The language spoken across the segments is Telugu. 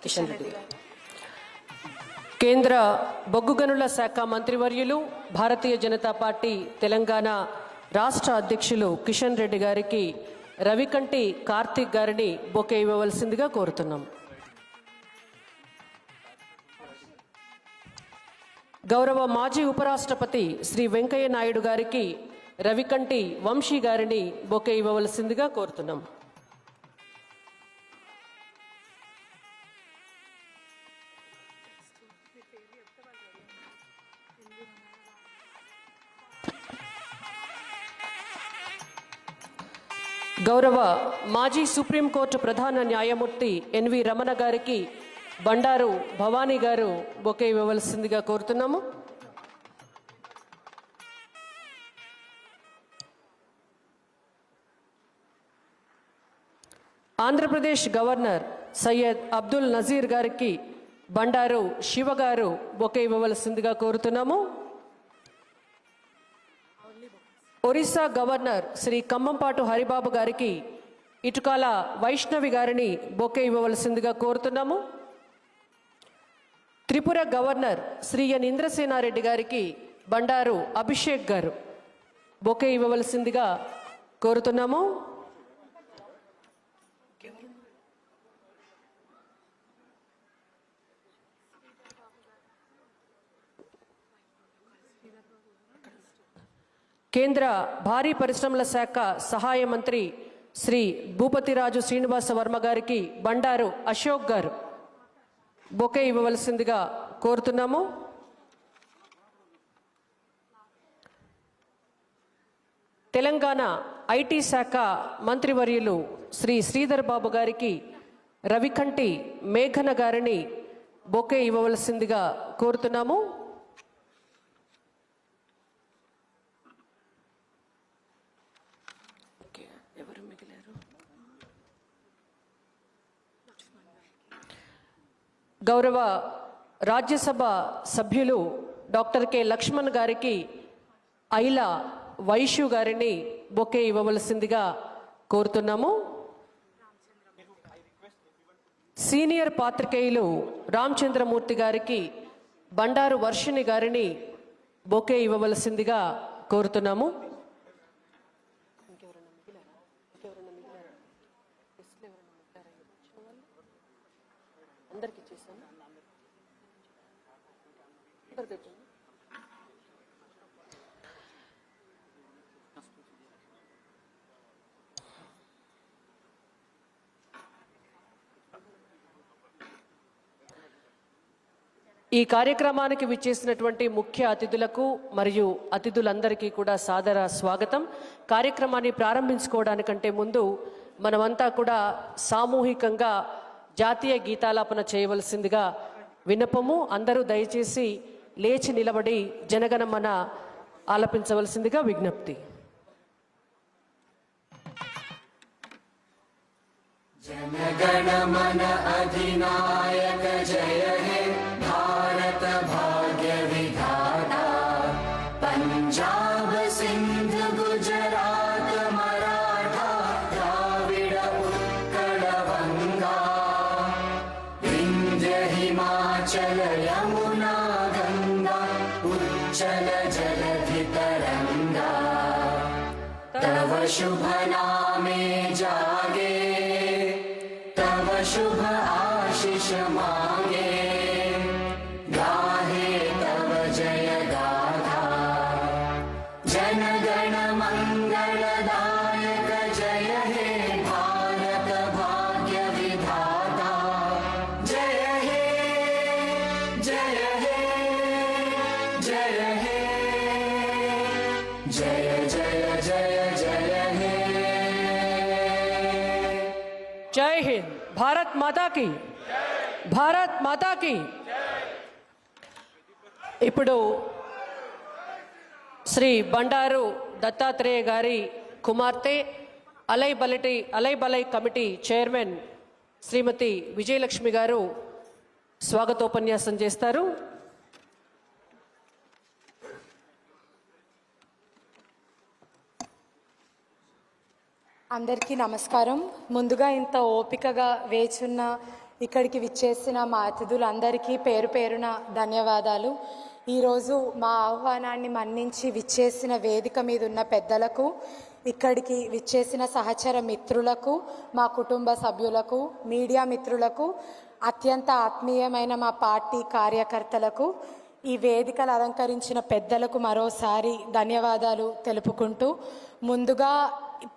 కిషన్ రెడ్డి గారు. కేంద్ర బొగ్గు గనుల శాఖ మంత్రివర్యులు భారతీయ జనతా పార్టీ తెలంగాణ రాష్ట్ర అధ్యక్షులు కిషన్ రెడ్డి గారికి రవికంటి కార్తీక్ గారిని బొకే ఇవ్వవలసిందిగా కోరుతున్నాం. గౌరవ మాజీ ఉపరాష్ట్రపతి శ్రీ వెంకయ్య నాయుడు గారికి రవికంటి వంశీ గారిని బొకే ఇవ్వవలసిందిగా కోరుతున్నాం. గౌరవ మాజీ సుప్రీంకోర్టు ప్రధాన న్యాయమూర్తి ఎన్వి రమణ గారికి బండారు భవానీ గారు బొకే ఇవ్వవలసిందిగా కోరుతున్నాము. ఆంధ్రప్రదేశ్ గవర్నర్ సయ్యద్ అబ్దుల్ నజీర్ గారికి బండారు శివ గారు బొకే ఇవ్వవలసిందిగా కోరుతున్నాము. ఒరిస్సా గవర్నర్ శ్రీ కమ్మంపాటు హరిబాబు గారికి ఇటుకాల వైష్ణవి గారిని బొకే ఇవ్వవలసిందిగా కోరుతున్నాము. త్రిపుర గవర్నర్ శ్రీ ఎన్ ఇంద్రసేనారెడ్డి గారికి బండారు అభిషేక్ గారు బొకే ఇవ్వవలసిందిగా కోరుతున్నాము. కేంద్ర భారీ పరిశ్రమల శాఖ సహాయ మంత్రి శ్రీ భూపతిరాజు శ్రీనివాస వర్మ గారికి బండారు అశోక్ గారు బొకే ఇవ్వవలసిందిగా కోరుతున్నాము. తెలంగాణ ఐటీ శాఖ మంత్రివర్యులు శ్రీ శ్రీధర్ బాబు గారికి రవికంటి మేఘన గారిని బొకే ఇవ్వవలసిందిగా కోరుతున్నాము. గౌరవ రాజ్యసభ సభ్యులు డాక్టర్ కె లక్ష్మణ్ గారికి ఐలా వైషు గారిని బొకే ఇవ్వవలసిందిగా కోరుతున్నాము. సీనియర్ పాత్రికేయులు రామచంద్రమూర్తి గారికి బండారు వర్షిణి గారిని బొకే ఇవ్వవలసిందిగా కోరుతున్నాము. ఈ కార్యక్రమానికి విచ్చేసినటువంటి ముఖ్య అతిథులకు మరియు అతిథులందరికీ కూడా సాదర స్వాగతం. కార్యక్రమాన్ని ప్రారంభించుకోవడానికంటే ముందు మనమంతా కూడా సామూహికంగా జాతీయ గీతాలాపన చేయవలసిందిగా విన్నపము. అందరూ దయచేసి లేచి నిలబడి జనగణమన ఆలపించవలసిందిగా విజ్ఞప్తి. जनगणमन अधिनायक जय हे भारत भाग्य विधाता पंजाब सिंध गुजरात मराठा द्राविड उत्कल गंगा विंध्य हिमाचल यमुना गंगा उच्चल जलधि तरंगा तव शुभ नामे जागे शुभ आशीष मांगे गाहे तव जय गाथा जनगण मंगलदायक जय हे भारत भाग्य विधाता जय हे जय हे जय हे जय जय जय जय हे जय हिंद. भारत माता की, భారత్ మాతాకి. ఇప్పుడు శ్రీ బండారు దత్తాత్రేయ గారి కుమార్తె అలైబలై కమిటీ చైర్మన్ శ్రీమతి విజయలక్ష్మి గారు స్వాగతోపన్యాసం చేస్తారు. అందరికీ నమస్కారం. ముందుగా ఇంత ఓపికగా వేచున్న ఇక్కడికి విచ్చేసిన మా అతిథులందరికీ పేరు పేరున ధన్యవాదాలు. ఈరోజు మా ఆహ్వానాన్ని మన్నించి విచ్చేసిన వేదిక మీద ఉన్న పెద్దలకు, ఇక్కడికి విచ్చేసిన సహచర మిత్రులకు, మా కుటుంబ సభ్యులకు, మీడియా మిత్రులకు, అత్యంత ఆత్మీయమైన మా పార్టీ కార్యకర్తలకు, ఈ వేదికలు అలంకరించిన పెద్దలకు మరోసారి ధన్యవాదాలు తెలుపుకుంటూ, ముందుగా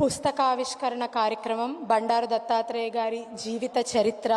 పుస్తకావిష్కరణ కార్యక్రమం బండారు దత్తాత్రేయ గారి జీవిత చరిత్ర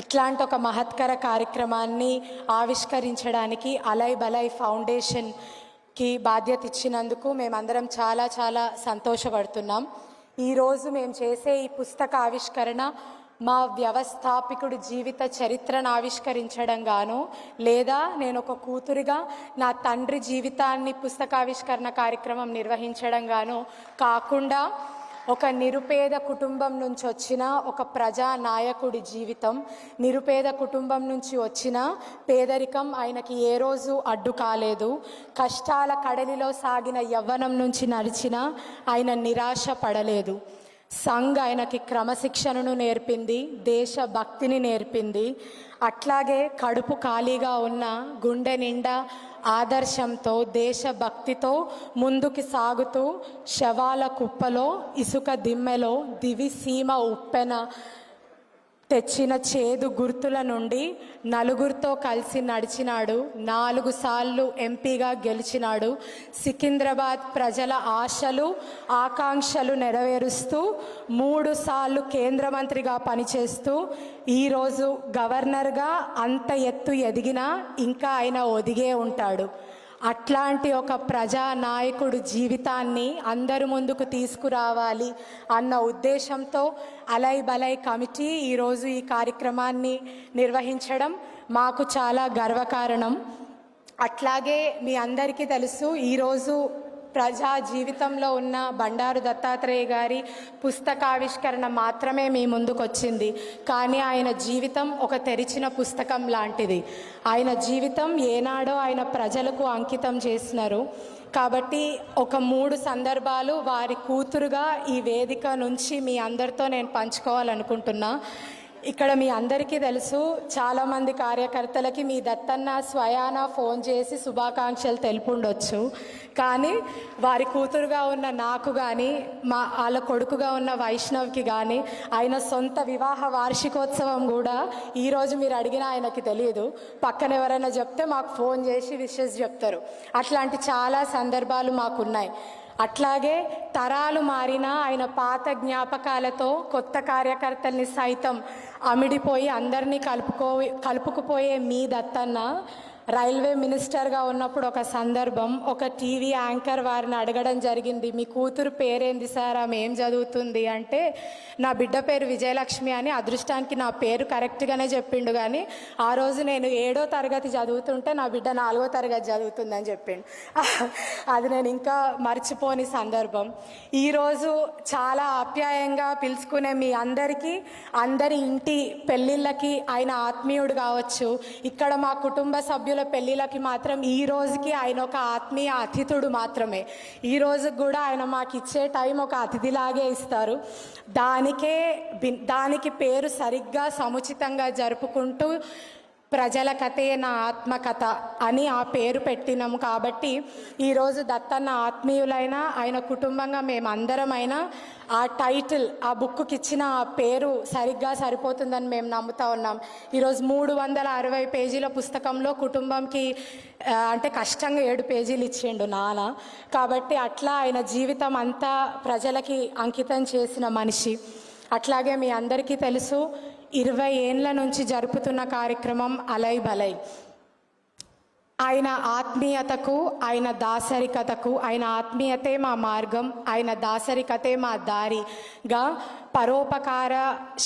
ఇట్లాంటి ఒక మహత్కర కార్యక్రమాన్ని ఆవిష్కరించడానికి అలై బలై ఫౌండేషన్కి బాధ్యత ఇచ్చినందుకు మేమందరం చాలా చాలా సంతోషపడుతున్నాం. ఈరోజు మేము చేసే ఈ పుస్తక ఆవిష్కరణ మా వ్యవస్థాపకుడి జీవిత చరిత్రను ఆవిష్కరించడం గాను, లేదా నేను ఒక కూతురిగా నా తండ్రి జీవితాన్ని పుస్తకావిష్కరణ కార్యక్రమం నిర్వహించడం గాను కాకుండా, ఒక నిరుపేద కుటుంబం నుంచి వచ్చిన ఒక ప్రజానాయకుడి జీవితం, నిరుపేద కుటుంబం నుంచి వచ్చిన పేదరికం ఆయనకి ఏ రోజు అడ్డు కాలేదు, కష్టాల కడలిలో సాగిన యవ్వనం నుంచి నడిచిన ఆయన నిరాశ పడలేదు. సంఘ్ ఆయనకి క్రమశిక్షణను నేర్పింది, దేశభక్తిని నేర్పింది. అట్లాగే కడుపు ఖాళీగా ఉన్న గుండె నిండా ఆదర్శంతో, దేశభక్తితో ముందుకు సాగుతూ శవాల కుప్పలో, ఇసుక దిమ్మెలో, దివిసీమ ఉప్పెన తెచ్చిన చేదు గుర్తుల నుండి నలుగురితో కలిసి నడిచినాడు. 4 సార్లు ఎంపీగా గెలిచినాడు. సికింద్రాబాద్ ప్రజల ఆశలు ఆకాంక్షలు నెరవేరుస్తూ 3 సార్లు కేంద్ర మంత్రిగా పనిచేస్తూ ఈరోజు గవర్నర్గా అంత ఎత్తు ఎదిగినా ఇంకా ఆయన ఒదిగే ఉంటాడు. అట్లాంటి ఒక ప్రజానాయకుడు జీవితాన్ని అందరి ముందుకు తీసుకురావాలి అన్న ఉద్దేశంతో అలై బలై కమిటీ ఈరోజు ఈ కార్యక్రమాన్ని నిర్వహించడం మాకు చాలా గర్వకారణం. అట్లాగే మీ అందరికీ తెలుసు, ఈరోజు ప్రజా జీవితంలో ఉన్న బండారు దత్తాత్రేయ గారి పుస్తకావిష్కరణ మాత్రమే మీ ముందుకు వచ్చింది. కానీ ఆయన జీవితం ఒక తెరిచిన పుస్తకం లాంటిది. ఆయన జీవితం ఏనాడో ఆయన ప్రజలకు అంకితం చేసినారు. కాబట్టి ఒక 3 సందర్భాలు వారి కూతురుగా ఈ వేదిక నుంచి మీ అందరితో నేను పంచుకోవాలనుకుంటున్నా. ఇక్కడ మీ అందరికీ తెలుసు, చాలామంది కార్యకర్తలకి మీ దత్తన్న స్వయాన ఫోన్ చేసి శుభాకాంక్షలు తెలుపుండొచ్చు. కానీ వారి కూతురుగా ఉన్న నాకు కానీ, వాళ్ళ కొడుకుగా ఉన్న వైష్ణవ్కి కానీ ఆయన సొంత వివాహ వార్షికోత్సవం కూడా ఈరోజు మీరు అడిగినా ఆయనకి తెలియదు. పక్కన ఎవరైనా చెప్తే మాకు ఫోన్ చేసి విషెస్ చెప్తారు. అట్లాంటి చాలా సందర్భాలు మాకున్నాయి. అట్లాగే తరాలు మారినా ఆయన పాత జ్ఞాపకాలతో కొత్త కార్యకర్తల్ని సైతం అమిడిపోయి అందరినీ కలుపుకుపోయే మీ దత్తన్న రైల్వే మినిస్టర్గా ఉన్నప్పుడు ఒక సందర్భం, ఒక టీవీ యాంకర్ వారిని అడగడం జరిగింది, మీ కూతురు పేరేంది సార్, ఆమె ఏం చదువుతుంది అంటే, నా బిడ్డ పేరు విజయలక్ష్మి అని. అదృష్టానికి నా పేరు కరెక్ట్గానే చెప్పిండు. కానీ ఆ రోజు నేను 7వ తరగతి చదువుతుంటే నా బిడ్డ 4వ తరగతి చదువుతుందని చెప్పిండు. అది నేను ఇంకా మర్చిపోని సందర్భం. ఈరోజు చాలా ఆప్యాయంగా పిలుచుకునే మీ అందరికీ, అందరి ఇంటి పెళ్ళిళ్ళకి ఆయన ఆత్మీయుడు కావచ్చు. ఇక్కడ మా కుటుంబ సభ్యుల పెళ్ళిళ్ళకి మాత్రం ఈ రోజుకి ఆయన ఒక ఆత్మీయ అతిథుడు మాత్రమే. ఈ రోజు కూడా ఆయన మాకు ఇచ్చే టైం ఒక అతిథిలాగే ఇస్తారు. దానికి పేరు సరిగ్గా సముచితంగా జరుపుకుంటూ ప్రజల కథే నా ఆత్మకథ అని ఆ పేరు పెట్టినాము. కాబట్టి ఈరోజు దత్తన్న ఆత్మీయులైనా ఆయన కుటుంబంగా మేమందరమైనా ఆ టైటిల్, ఆ బుక్కి ఇచ్చిన ఆ పేరు సరిగ్గా సరిపోతుందని మేము నమ్ముతా ఉన్నాం. ఈరోజు 360 పేజీల పుస్తకంలో కుటుంబంకి అంటే కష్టంగా 7 పేజీలు ఇచ్చిండు నాన్న. కాబట్టి అట్లా ఆయన జీవితం అంతా ప్రజలకి అంకితం చేసిన మనిషి. అట్లాగే మీ అందరికీ తెలుసు, 20 ఏండ్ల నుంచి జరుపుతున్న కార్యక్రమం అలై బలై. ఆయన ఆత్మీయతకు, ఆయన దాసరికతకు, ఆయన ఆత్మీయతే మా మార్గం, ఆయన దాసరికతే మా దారిగా పరోపకార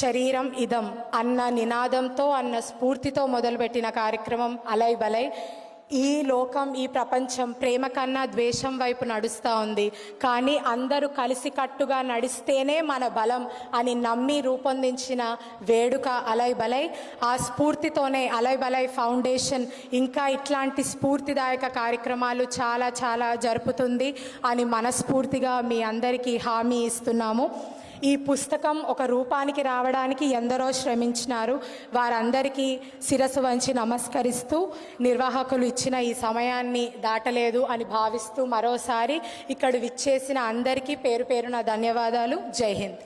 శరీరం ఇదం అన్న నినాదంతో, అన్న స్ఫూర్తితో మొదలుపెట్టిన కార్యక్రమం అలై బలై. ఈ లోకం, ఈ ప్రపంచం ప్రేమ కన్నా ద్వేషం వైపు నడుస్తూ ఉంది. కానీ అందరూ కలిసికట్టుగా నడిస్తేనే మన బలం అని నమ్మి రూపొందించిన వేడుక అలై బలై. ఆ స్ఫూర్తితోనే అలై బలై ఫౌండేషన్ ఇంకా ఇట్లాంటి స్ఫూర్తిదాయక కార్యక్రమాలు చాలా చాలా జరుపుతుంది అని మనస్ఫూర్తిగా మీ అందరికీ హామీ ఇస్తున్నాము. ఈ పుస్తకం ఒక రూపానికి రావడానికి ఎందరో శ్రమించినారు. వారందరికీ శిరస్సు వంచి నమస్కరిస్తూ నిర్వాహకులు ఇచ్చిన ఈ సమయాన్ని దాటలేదు అని భావిస్తూ మరోసారి ఇక్కడ విచ్చేసిన అందరికీ పేరు పేరున ధన్యవాదాలు. జై హింద్.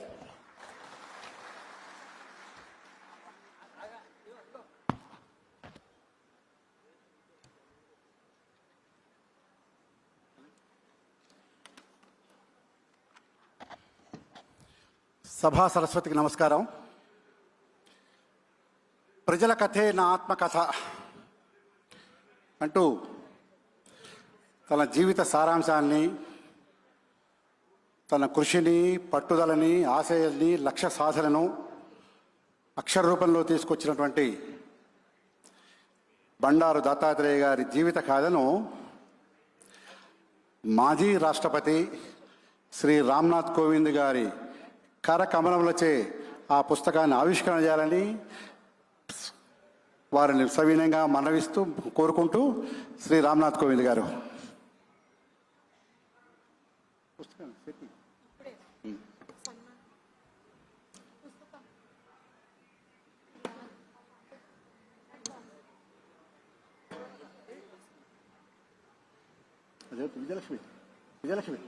సభా సరస్వతికి నమస్కారం. ప్రజల కథే నా ఆత్మకథ అంటూ తన జీవిత సారాంశాన్ని, తన కృషిని, పట్టుదలని, ఆశయాల్ని, లక్ష్య సాధనను అక్షర రూపంలో తీసుకొచ్చినటువంటి బండారు దత్తాత్రేయ గారి జీవిత కథను మాజీ రాష్ట్రపతి శ్రీ రామ్నాథ్ కోవింద్ గారి కరకమలములచే ఆ పుస్తకాన్ని ఆవిష్కరణ చేయాలని వారిని సవినయంగా మనవిస్తూ కోరుకుంటూ శ్రీ రామ్నాథ్ కోవింద్ గారు. విజయలక్ష్మి విజయలక్ష్మి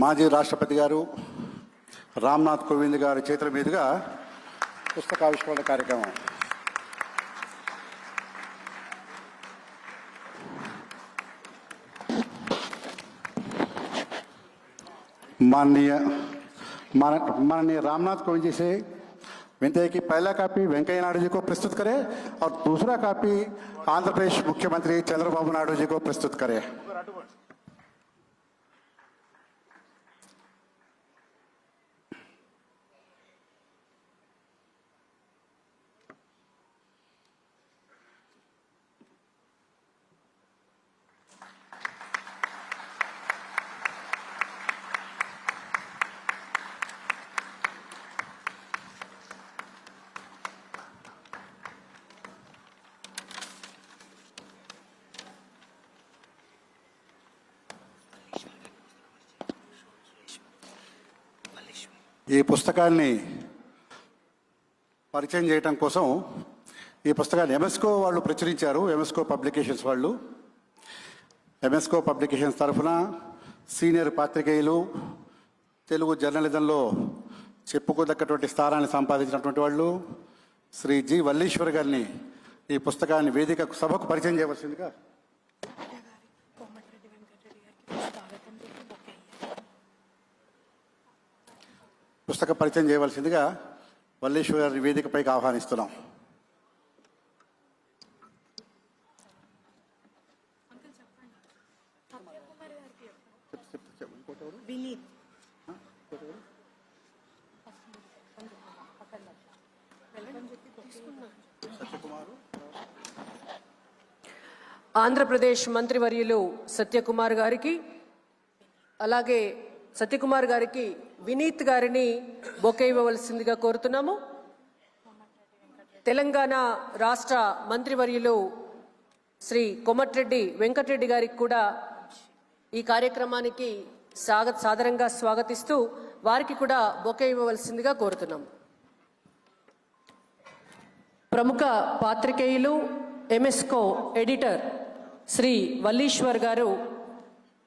మాజీ రాష్ట్రపతి గారు రామ్నాథ్ కోవింద్ గారి చేతుల మీదుగా పుస్తకావిష్కరణ కార్యక్రమం. माननीय रामनाथ कोविंद जी से विनती है कि पहला कॉपी वेंकैया नायडू जी को प्रस्तुत करें और दूसरा कॉपी आंध्र प्रदेश मुख्यमंत्री चंद्रबाबू नायडू जी को प्रस्तुत करें. ఈ పుస్తకాన్ని పరిచయం చేయడం కోసం ఈ పుస్తకాన్ని ఎంఎస్కో వాళ్ళు ప్రచురించారు. ఎంఎస్కో పబ్లికేషన్స్ వాళ్ళు. ఎంఎస్కో పబ్లికేషన్స్ తరఫున సీనియర్ పాత్రికేయులు, తెలుగు జర్నలిజంలో చెప్పుకోదగ్గటువంటి స్థానాన్ని సంపాదించినటువంటి వాళ్ళు శ్రీ జి వల్లీశ్వర్ గారిని ఈ పుస్తకాన్ని వేదిక సభకు పరిచయం చేయవలసిందిగా పుస్తక పరిచయం చేయవలసిందిగా వల్లీశ్వర్ గారి వేదికపైకి ఆహ్వానిస్తున్నాం. ఆంధ్రప్రదేశ్ మంత్రివర్యులు సత్యకుమార్ గారికి, అలాగే సత్యకుమార్ గారికి వినీత్ గారిని బొకే ఇవ్వవలసిందిగా కోరుతున్నాము. తెలంగాణ రాష్ట్ర మంత్రివర్యులు శ్రీ కోమటిరెడ్డి వెంకటరెడ్డి గారికి కూడా ఈ కార్యక్రమానికి సాదరంగా స్వాగతిస్తూ వారికి కూడా బొకే ఇవ్వవలసిందిగా కోరుతున్నాము. ప్రముఖ పాత్రికేయులు, ఎంఎస్కో ఎడిటర్ శ్రీ వల్లీశ్వర్ గారు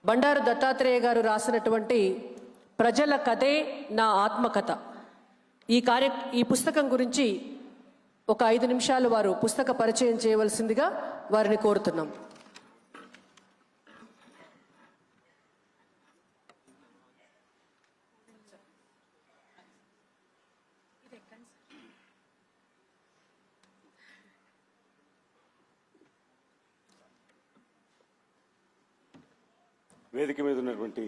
బండారు దత్తాత్రేయ గారు రాసినటువంటి ప్రజల కథే నా ఆత్మకథ ఈ పుస్తకం గురించి ఒక 5 నిమిషాలు వారు పుస్తక పరిచయం చేయవలసిందిగా వారిని కోరుతున్నాం. వేదిక మీద ఉన్నటువంటి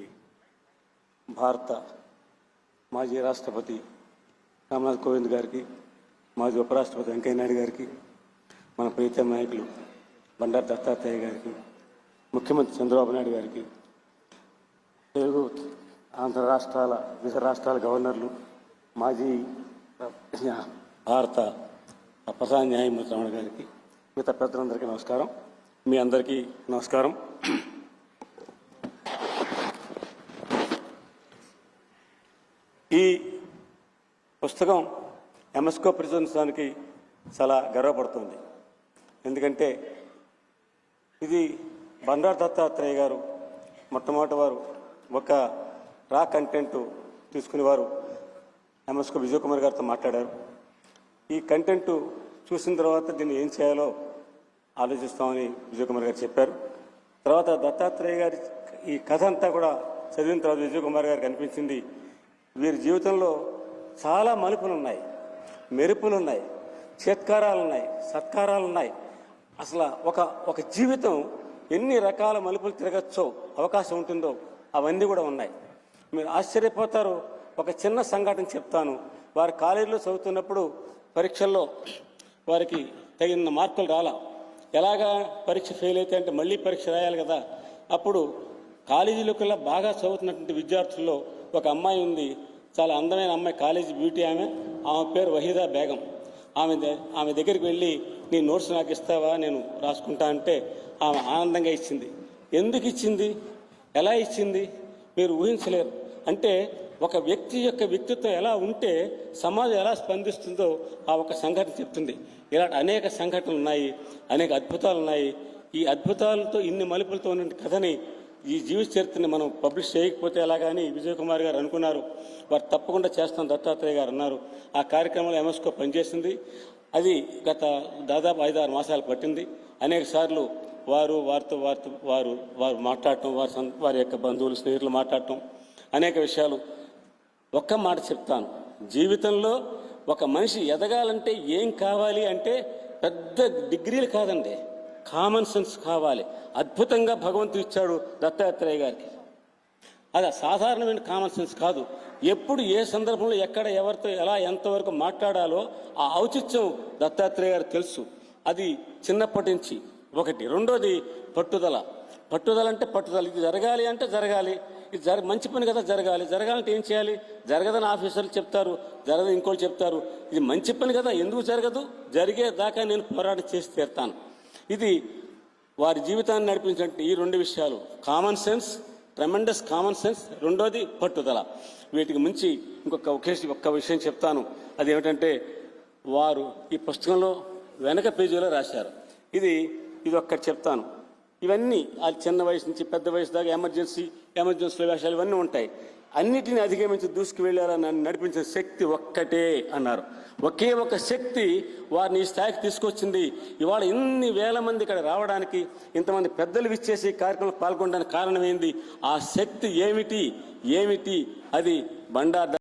భారత మాజీ రాష్ట్రపతి రామ్నాథ్ కోవింద్ గారికి, మాజీ ఉపరాష్ట్రపతి వెంకయ్య నాయుడు గారికి, మన ప్రీతం నాయకులు బండారు దత్తాత్రేయ గారికి, ముఖ్యమంత్రి చంద్రబాబు నాయుడు గారికి, తెలుగు ఆంధ్ర రాష్ట్రాల వివిధ రాష్ట్రాల గవర్నర్లు, మాజీ భారత ప్రధాన న్యాయమూర్తి రమణ గారికి, మిగతా పెద్దలందరికీ నమస్కారం. మీ అందరికీ నమస్కారం. ఈ పుస్తకం ఎంఎస్కో ప్రచురించడానికి చాలా గర్వపడుతుంది. ఎందుకంటే ఇది బండారు దత్తాత్రేయ గారు మొట్టమొదటి వారు ఒక రా కంటెంట్ తీసుకునేవారు ఎంఎస్కో విజయ్ కుమార్ గారితో మాట్లాడారు. ఈ కంటెంట్ చూసిన తర్వాత దీన్ని ఏం చేయాలో ఆలోచిస్తామని విజయ్ కుమార్ గారు చెప్పారు. తర్వాత దత్తాత్రేయ గారి ఈ కథ అంతా కూడా చదివిన తర్వాత విజయ్ కుమార్ గారికి అనిపించింది, వీరి జీవితంలో చాలా మలుపులు ఉన్నాయి, మెరుపులు ఉన్నాయి, చేత్కారాలు ఉన్నాయి, సత్కారాలు ఉన్నాయి. అసలు ఒక జీవితం ఎన్ని రకాల మలుపులు తిరగచ్చో, అవకాశం ఉంటుందో అవన్నీ కూడా ఉన్నాయి. మీరు ఆశ్చర్యపోతారు. ఒక చిన్న సంఘటన చెప్తాను. వారు కాలేజీలో చదువుతున్నప్పుడు పరీక్షల్లో వారికి తగిన మార్కులు రాలా. ఎలాగా పరీక్ష ఫెయిల్ అయితే అంటే మళ్ళీ పరీక్ష రాయాలి కదా. అప్పుడు కాలేజీలోకల్లా బాగా చదువుతున్నటువంటి విద్యార్థుల్లో ఒక అమ్మాయి ఉంది, చాలా అందమైన అమ్మాయి, కాలేజీ బ్యూటీ ఆమె పేరు వహీదా బేగం. ఆమె దగ్గరికి వెళ్ళి, నీ నోట్స్ నాకు ఇస్తావా, నేను రాసుకుంటా అంటే ఆమె ఆనందంగా ఇచ్చింది. ఎందుకు ఇచ్చింది, ఎలా ఇచ్చింది మీరు ఊహించలేరు. అంటే ఒక వ్యక్తి యొక్క వ్యక్తిత్వం ఎలా ఉంటే సమాజం ఎలా స్పందిస్తుందో ఆ ఒక సంఘటన చెప్తుంది. ఇలాంటి అనేక సంఘటనలు ఉన్నాయి, అనేక అద్భుతాలు ఉన్నాయి. ఈ అద్భుతాలతో ఇన్ని మలుపులతో ఉన్న కథని, ఈ జీవిత చరిత్రని మనం పబ్లిష్ చేయకపోతే ఎలాగని విజయ్ కుమార్ గారు అనుకున్నారు. వారు తప్పకుండా చేస్తాం దత్తాత్రేయ గారు అన్నారు. ఆ కార్యక్రమంలో ఎంఎస్కో పనిచేసింది. అది గత దాదాపు 5-6 మాసాలు పట్టింది. అనేక సార్లు వారు మాట్లాడటం, వారి యొక్క బంధువులు, స్నేహితులు మాట్లాడటం, అనేక విషయాలు. ఒక్క మాట చెప్తాను, జీవితంలో ఒక మనిషి ఎదగాలంటే ఏం కావాలి అంటే పెద్ద డిగ్రీలు కాదండి, కామన్ సెన్స్ కావాలి. అద్భుతంగా భగవంతుడు ఇచ్చాడు దత్తాత్రేయ గారికి. అది సాధారణమైన కామన్ సెన్స్ కాదు. ఎప్పుడు ఏ సందర్భంలో ఎక్కడ ఎవరితో ఎలా ఎంతవరకు మాట్లాడాలో ఆ ఔచిత్యం దత్తాత్రేయ గారికి తెలుసు. అది చిన్నప్పటి నుంచి ఒకటి. రెండోది పట్టుదల. పట్టుదల అంటే పట్టుదల. ఇది జరగాలి అంటే జరగాలి, ఇది మంచి పని కదా జరగాలి. జరగాలంటే ఏం చేయాలి? జరగదని ఆఫీసర్లు చెప్తారు, జరగదు ఇంకోటి చెప్తారు. ఇది మంచి పని కదా, ఎందుకు జరగదు? జరిగేదాకా నేను పోరాటం చేసి తీరుతాను. ఇది వారి జీవితాన్ని నడిపించే ఈ 2 విషయాలు, common sense, tremendous common sense, రెండోది పట్టుదల. వీటికి మించి ఒక్క విషయం చెప్తాను. అదేమిటంటే వారు ఈ పుస్తకంలో వెనక పేజీలో రాశారు. ఇది ఒక్కటి చెప్తాను. ఇవన్నీ అది చిన్న వయసు నుంచి పెద్ద వయసు దాకా ఎమర్జెన్సీలో వేషాలు ఇవన్నీ ఉంటాయి. అన్నిటిని అధిగమించి దూసుకు వెళ్ళాలని నన్ను నడిపించిన శక్తి ఒక్కటే అన్నారు. ఒకే ఒక శక్తి వారిని ఈ స్థాయికి తీసుకొచ్చింది. ఇవాళ ఇన్ని వేల మంది ఇక్కడ రావడానికి, ఇంతమంది పెద్దలు విచ్చేసి కార్యక్రమంలో పాల్గొనడానికి కారణమైంది ఆ శక్తి ఏమిటి? అది బండారు